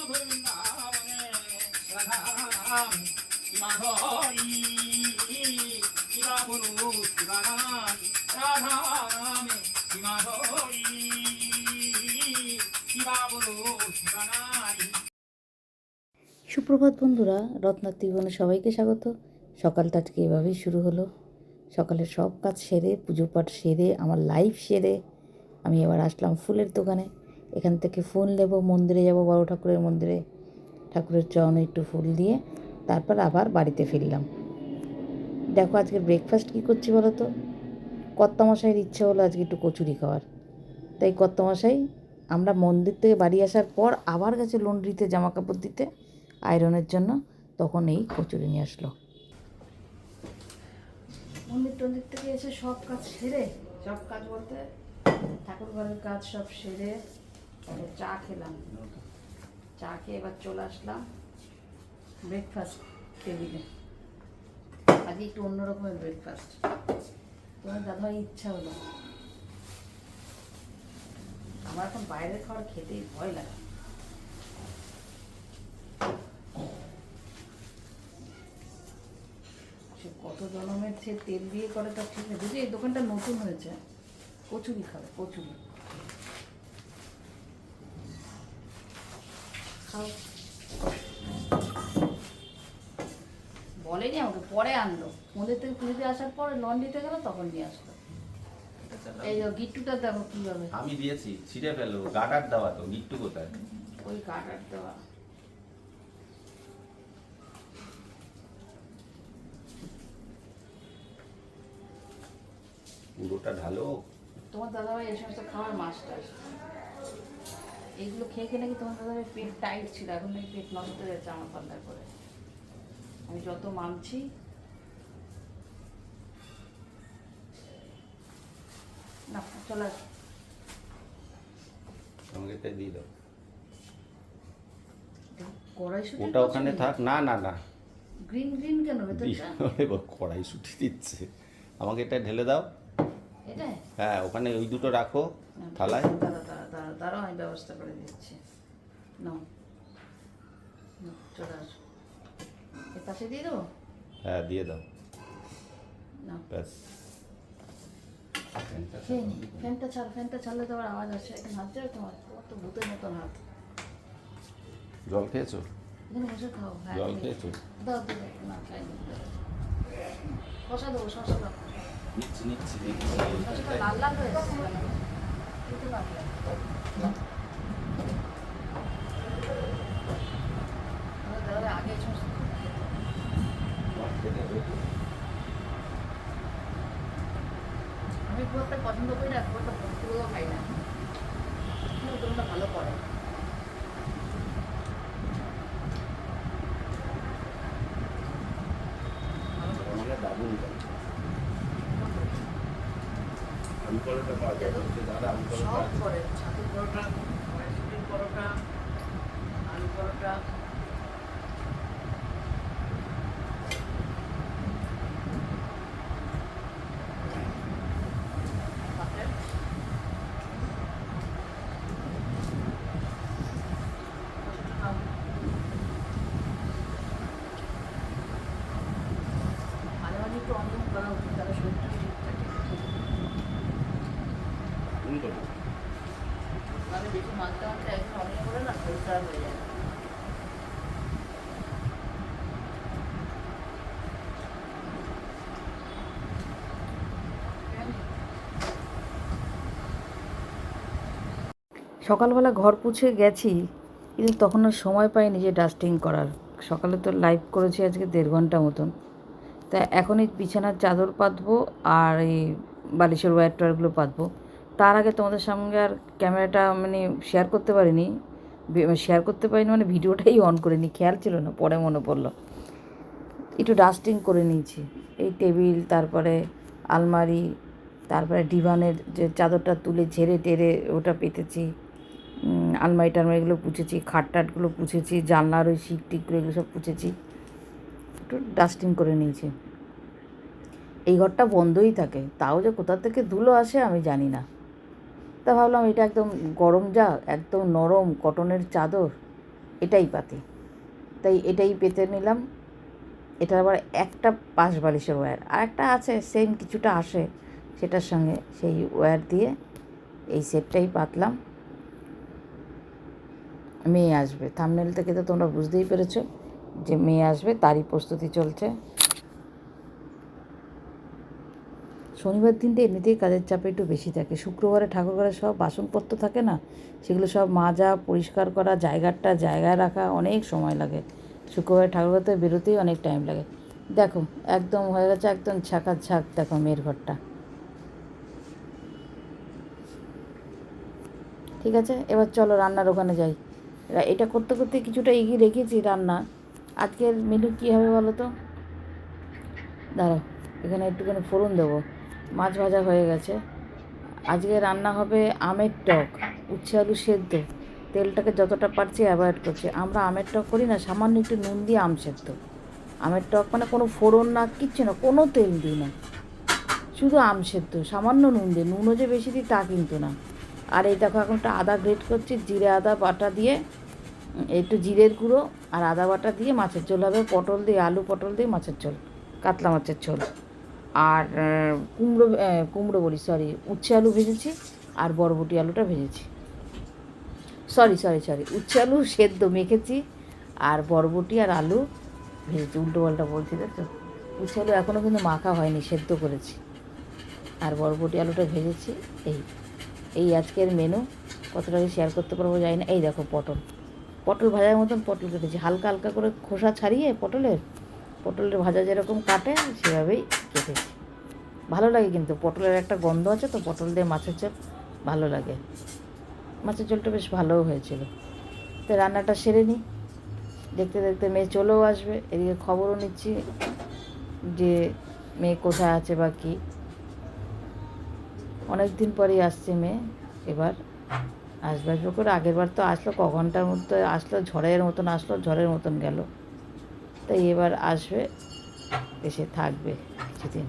বৃন্দাবনে রাধারাম মাধবী শিবা বনু শিবানাম রাধারামে মাধবী শিবা বনু শিবানাম। সুপ্রভাত বন্ধুরা, রত্নার জীবনে সবাইকে স্বাগত। সকালটা আজকে এভাবেই শুরু হলো। সকালের সব কাজ সেরে, পুজো পাঠ সেরে, আমার লাইফ সেরে আমি এবার আসলাম ফুলের দোকানে। এখান থেকে ফুল নেব, মন্দিরে যাব, বড় ঠাকুরের মন্দিরে। ঠাকুরের চরণে একটু ফুল দিয়ে তারপর আবার বাড়িতে ফিরলাম। দেখো আজকে ব্রেকফাস্ট কী করছি বলো তো। কর্তামশাইয়ের ইচ্ছে হলো আজকে একটু কচুরি খাওয়ার। তাই কর্তামশাই আমরা মন্দির থেকে বাড়ি আসার পর আবার গেছে লন্ড্রিতে জামা কাপড় দিতে আয়রনের জন্য, তখন এই কচুরি নিয়ে আসলো। মন্দির টন্দির থেকে এসে সব কাজ সেরে, সব কাজ বলতে ঠাকুর ঘরের কাজ সব সেরে চা খেলাম। চা খেয়ে এবার চলে আসলাম ব্রেকফাস্ট টেবিলে। আজকে একটু অন্যরকমের ব্রেকফাস্ট। তোমার দাদাভাই ইচ্ছা হলো। আমার এখন বাইরের খাবার খেতেই ভয় লাগে। সে কত জনমের সে তেল দিয়ে করে তার ঠিক নেই। যদি এই দোকানটা নতুন হয়েছে, কচুরি খাবে, কচুরি খাও। বলেনি আমাকে, পরে আনলো। মন্দির থেকে পুজোতে আসার পরে লন্ড্রিতে গেল, তখন নিয়ে আসলো। এই যে গিট্টুটা দেখো কিভাবে আমি দিয়েছি, ছিঁড়ে ফেলো। গার্ডার দেওয়া তো, গিট্টু কোথায়? ওই গার্ডার দেওয়া। পুরোটা ঢালো। তোমার দাদাভাই এই সমস্ত খাওয়ার মাস্টার। এইগুলো খেয়ে খেয়ে নাকি তোমার দাদাভাই পেট টাইট ছিল, এখন নাকি পেট নষ্ট হয়ে যাচ্ছে আমার পাল্লার করে। আমি যত মানছি। না চলে আস। আমাকে এটা দিয়ে দাও। কড়াইশুঁটি ওটা ওখানে থাক। না না না, গ্রিন গ্রিন কেন ভেতরটা? কড়াইশুঁটি দিচ্ছে। আমাকে এটা ঢেলে দাও। এটা হ্যাঁ, ওখানে ওই দুটো রাখো থালায়। তারাও আমি ব্যবস্থা করে দিচ্ছি। নাও চলে আসো। এর পাশে দিয়ে দেবো। হ্যাঁ দিয়ে দাও। নাও ব্যাস। খেয়ে নি। ফ্যানটা ছাড়, ফ্যানটা ছাড়লে তো আবার আওয়াজ আসে। এখন হাত যাবে তোমার, তো ভূতের মতন হাত। জল খেয়েছো? এখানে বসে খাও। হ্যাঁ জল খেয়েছো? দাও দাও। না খাইনি। শশা দেবো, শশা দাও। নিচ্ছি নিচ্ছি শশাটা লাল লাল হয়ে এসেছে কেন? খেতে পারবে। আমাদের দাদারা আগে এই সমস্ত আমি খুব একটা পছন্দ করি না, খুব একটা ভক্তিগুলো খাই না। কিন্তু তোমরা ভালো করে। দারুণ আলু পরোটা পাওয়া যায়। দাদা আলু সব পরোটা করে, ছাতুর পরোটা, কড়াইশুঁটির পরোটা, আলু পরোটা। মাঝে মাঝে একটু অনিয়ম করা উচিত, তাহলে শরীরটা ঠিক থাকে। মানে বেশি মাঝে মাঝে একদিন অনিয়ম করে না, শরীর খারাপ হয়ে যায়। সকালবেলা ঘর পুছে গেছি, কিন্তু তখন আর সময় পাইনি যে ডাস্টিং করার। সকালে তো লাইভ করেছি আজকে 1.5 ঘন্টা মতন। তা এখন এই বিছানার চাদর পাতবো আর এই বালিশের ওয়্যার টয়ারগুলো পাতবো। তার আগে তোমাদের সঙ্গে আর ক্যামেরাটা মানে শেয়ার করতে পারিনি। মানে ভিডিওটাই অন করিনি, খেয়াল ছিল না, পরে মনে পড়লো। একটু ডাস্টিং করে নিয়েছি। এই টেবিল, তারপরে আলমারি, তারপরে ডিভানের যে চাদরটা তুলে ঝেড়ে টেরে ওটা পেতেছি। আলমারি টালমারিগুলো পুছেছি, খাট টাটগুলো পুছেছি, জানলার ওই শিক টিকগুলো এগুলো সব পুছেছি। একটু ডাস্টিং করে নিয়েছি। এই ঘরটা বন্ধই থাকে, তাও যে কোথা থেকে ধুলো আসে আমি জানি না। তা ভাবলাম এটা একদম গরম যা, একদম নরম কটনের চাদর, এটাই পাতি, তাই এটাই পেতে নিলাম। এটা আবার একটা পাশ বালিশের ওয়্যার, আর একটা আছে সেম কিছুটা আসে সেটার সঙ্গে, সেই ওয়্যার দিয়ে এই সেটটাই পাতলাম। মেয়ে আসবে, থাম্বনেল থেকে তো তোমরা বুঝতেই পেরেছো যে মেয়ে আসবে, তারই প্রস্তুতি চলছে। শনিবার দিনটা এমনিতেই কাজের চাপে একটু বেশি থাকে। শুক্রবারে ঠাকুরঘরে সব বাসনপত্র থাকে না, সেগুলো সব মাজা, পরিষ্কার করা, জায়গায় রাখা, অনেক সময় লাগে। শুক্রবারে ঠাকুরঘর থেকে বেরোতেই অনেক টাইম লাগে। দেখো একদম হয়ে গেছে, একদম ঝাঁক। দেখো মেয়ের ঘরটা। ঠিক আছে, এবার চলো রান্নার ওখানে যাই। এটা করতে করতে কিছুটা এগিয়ে রেখেছি রান্না। আজকের মেনু কী হবে বলো তো? দাঁড়াও, এখানে একটুখানি ফোড়ন দেবো। মাছ ভাজা হয়ে গেছে। আজকে রান্না হবে আমের টক, উচ্ছে আলু সেদ্ধ। তেলটাকে যতটা পারছি অ্যাভয়েড করছি। আমরা আমের টক করি না, সামান্য একটু নুন দিয়ে আম সেদ্ধ। আমের টক মানে কোনো ফোড়ন না, কিচ্ছু না, কোনো তেল দিই না, শুধু আম সেদ্ধ, সামান্য নুন দিয়ে। নুনও যে বেশি দিই তা কিন্তু না। আর এই দেখো এখন একটা আদা গ্রেট করছি, জিরে আদা বাটা দিয়ে, একটু জিরের গুঁড়ো আর আদা বাটা দিয়ে মাছের ঝোল হবে। পটল দিয়ে, আলু পটল দিয়ে মাছের ঝোল, কাতলা মাছের ঝোল। আর কুমড়ো বলি, সরি, উচ্ছে আলু ভেজেছি আর বরবটি আলুটা ভেজেছি। সরি, উচ্ছে আলু সেদ্ধ মেখেছি আর বরবটি আর আলু ভেজেছি। উল্টো পাল্টা বলছি দেখো। উচ্ছে আলু এখনও কিন্তু মাখা হয়নি, সেদ্ধ করেছি। আর বরবটি আলুটা ভেজেছি। এই আজকের মেনু। কতটাকে শেয়ার করতে পারবো জানি না। এই দেখো পটল ভাজার মতন পটল কেটেছি, হালকা হালকা করে খোসা ছাড়িয়ে পটলের ভাজা যেরকম কাটে সেভাবেই কেটেছি। ভালো লাগে কিন্তু, পটলের একটা গন্ধ আছে তো, পটল দিয়ে মাছের ঝোল ভালো লাগে। মাছের ঝোলটা বেশ ভালোও হয়েছিল। তো রান্নাটা সেরে নিই। দেখতে দেখতে মেয়ে চলেও আসবে। এদিকে খবরও নিচ্ছি যে মেয়ে কোথায় আছে বা কী। অনেক দিন পরেই আসছে মেয়ে। এবার আসবে করে, আগের বার তো আসলো, ক ঘন্টার মধ্যে আসলো, ঝড়ের মতন গেল। তাই এবার আসবে, এসে থাকবে কিছুদিন।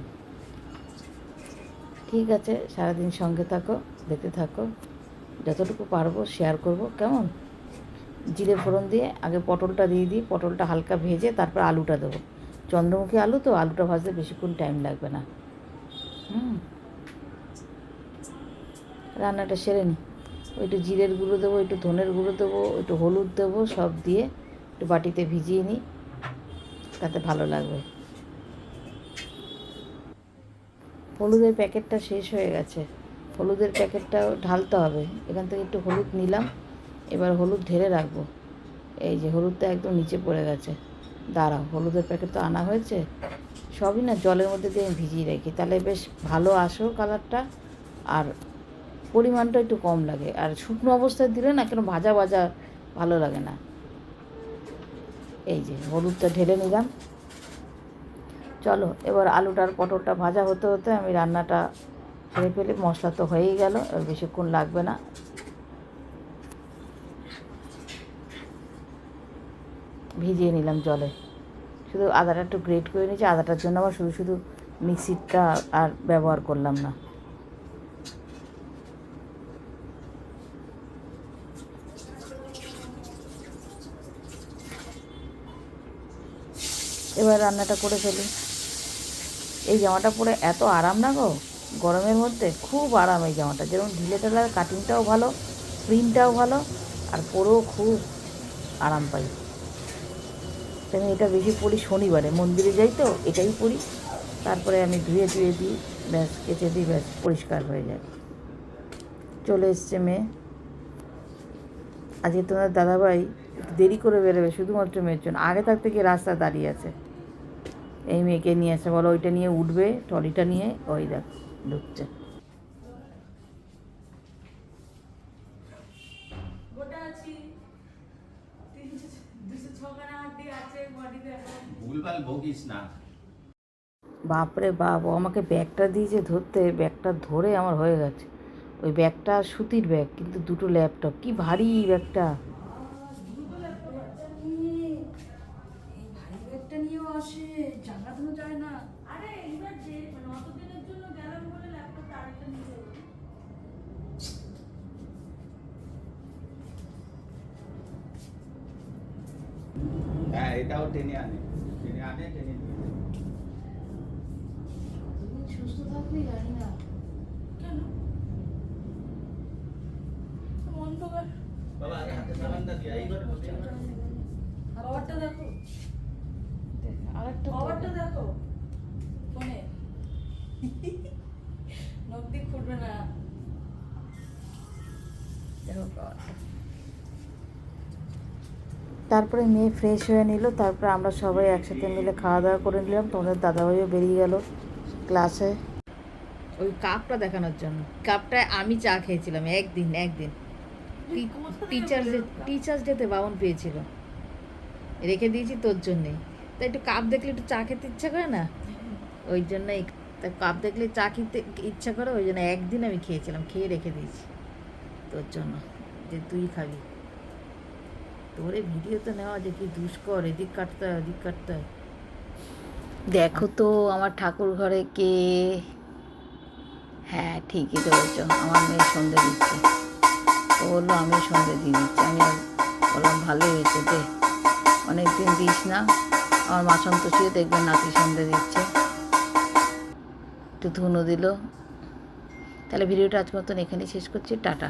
ঠিক আছে, সারাদিন সঙ্গে থাকো, দেখতে থাকো, যতটুকু পারবো শেয়ার করব, কেমন? জিরে ফোড়ন দিয়ে আগে পটলটা দিয়ে দিই, পটলটা হালকা ভেজে তারপর আলুটা দেবো। চন্দ্রমুখী আলু তো, আলুটা ভাজতে বেশিক্ষণ টাইম লাগবে না। রান্নাটা সেরে নিই। একটু জিরের গুঁড়ো দেবো, একটু ধনের গুঁড়ো দেবো, একটু হলুদ দেবো, সব দিয়ে একটু বাটিতে ভিজিয়ে নিই, তাতে ভালো লাগবে। হলুদের প্যাকেটটা শেষ হয়ে গেছে, হলুদের প্যাকেটটাও ঢালতে হবে। এখান থেকে একটু হলুদ নিলাম, এবার হলুদ ঢেলে রাখবো। এই যে হলুদটা একদম নিচে পড়ে গেছে। দাঁড়াও, হলুদের প্যাকেট তো আনা হয়েছে, সবই না জলের মধ্যে দিয়ে আমি ভিজিয়ে রাখি, তাহলে বেশ ভালো আসেও কালারটা, আর পরিমাণটা একটু কম লাগে। আর শুকনো অবস্থায় দিলে না কেন ভাজা ভালো লাগে না। এই যে হলুদটা ঢেলে নিলাম। চলো এবার আলুটার পটলটা ভাজা হতে হতে আমি রান্নাটা ছেড়ে ফেলি। মশলা তো হয়েই গেল, এবার বেশিক্ষণ লাগবে না। ভিজিয়ে নিলাম জলে, শুধু আদাটা একটু গ্রেট করে নিয়েছি। আদাটার জন্য আবার শুধু মিক্সিটা আর ব্যবহার করলাম না। এবার রান্নাটা করে ফেলি। এই জামাটা পরে এত আরাম না গো, গরমের মধ্যে খুব আরাম এই জামাটা। যেরকম ঢিলে ঢালা, কাটিংটাও ভালো, প্রিন্টটাও ভালো, আর পরেও খুব আরাম পাই। আমি এটা বেশি পরি শনিবারে, মন্দিরে যাই তো এটাই পরি। তারপরে আমি ধুয়ে দিই, ব্যাস কেচে দিই, ব্যাস পরিষ্কার হয়ে যায়। চলে এসছে মেয়ে। আজকে তোমার দাদাভাই একটু দেরি করে বেরোবে শুধুমাত্র মেয়ের জন্য। আগে থাকতে গিয়ে রাস্তা দাঁড়িয়ে আছে, এই মেয়েকে নিয়ে আসে, বলো ওইটা নিয়ে উঠবে, ট্রলিটা নিয়ে ওই দেখ ঢুকছে। ভুলভাল বকিস না। বাপরে বাপ, ও আমাকে ব্যাগটা দিয়েছে ধরতে, ব্যাগটা ধরে আমার হয়ে গেছে। ওই ব্যাগটা সুতির ব্যাগ, কিন্তু দুটো ল্যাপটপ, কি ভারী ব্যাগটা। হ্যাঁ এটাও টেনে আনে টেনে আনে টেনে নিয়ে যায়। সুস্থ থাকবি জানি না কেন অন্ধকার বাবা আগে হাতে সাবানটা দিয়ে এইবার খাবারটা দেখো আরেকটা খাবারটা দেখো ফোনে নখ দিয়ে খুঁড়বে না দেখো খাবারটা। তারপরে মেয়ে ফ্রেশ হয়ে নিল, তারপরে আমরা সবাই একসাথে মিলে খাওয়া দাওয়া করে নিলাম। তোমাদের দাদাভাইও বেরিয়ে গেল ক্লাসে ওই কাপটা দেখানোর জন্য। কাপটায় আমি চা খেয়েছিলাম একদিন টিচার্স ডেতে বাবন পেয়েছিল, রেখে দিয়েছি তোর জন্যেই। তাই একটু কাপ দেখলে একটু চা খেতে ইচ্ছা করে না, ওই জন্যই তাই কাপ দেখলে চা খেতে ইচ্ছা করে, ওই জন্য একদিন আমি খেয়েছিলাম, খেয়ে রেখে দিয়েছি তোর জন্য, যে তুই খাবি। তোরে ভিডিও তো নেওয়া যে কি দুষ্কর, এদিক কাটতে হয় ওদিক কাটতে হয়। দেখো তো আমার ঠাকুর ঘরে কে, হ্যাঁ ঠিকই ধরেছ, আমার মেয়ে সন্ধে দিচ্ছে। ও বললো আমি সন্ধে দিয়ে দিচ্ছি, আমি আর বললাম ভালোই হয়েছে দে, অনেকদিন দিস না। আমার মা সন্তোষীও দেখবেন নাতি সন্ধে দিচ্ছে, একটু ধুনো দিল। তাহলে ভিডিওটা আজ মতন এখানেই শেষ করছি, টাটা।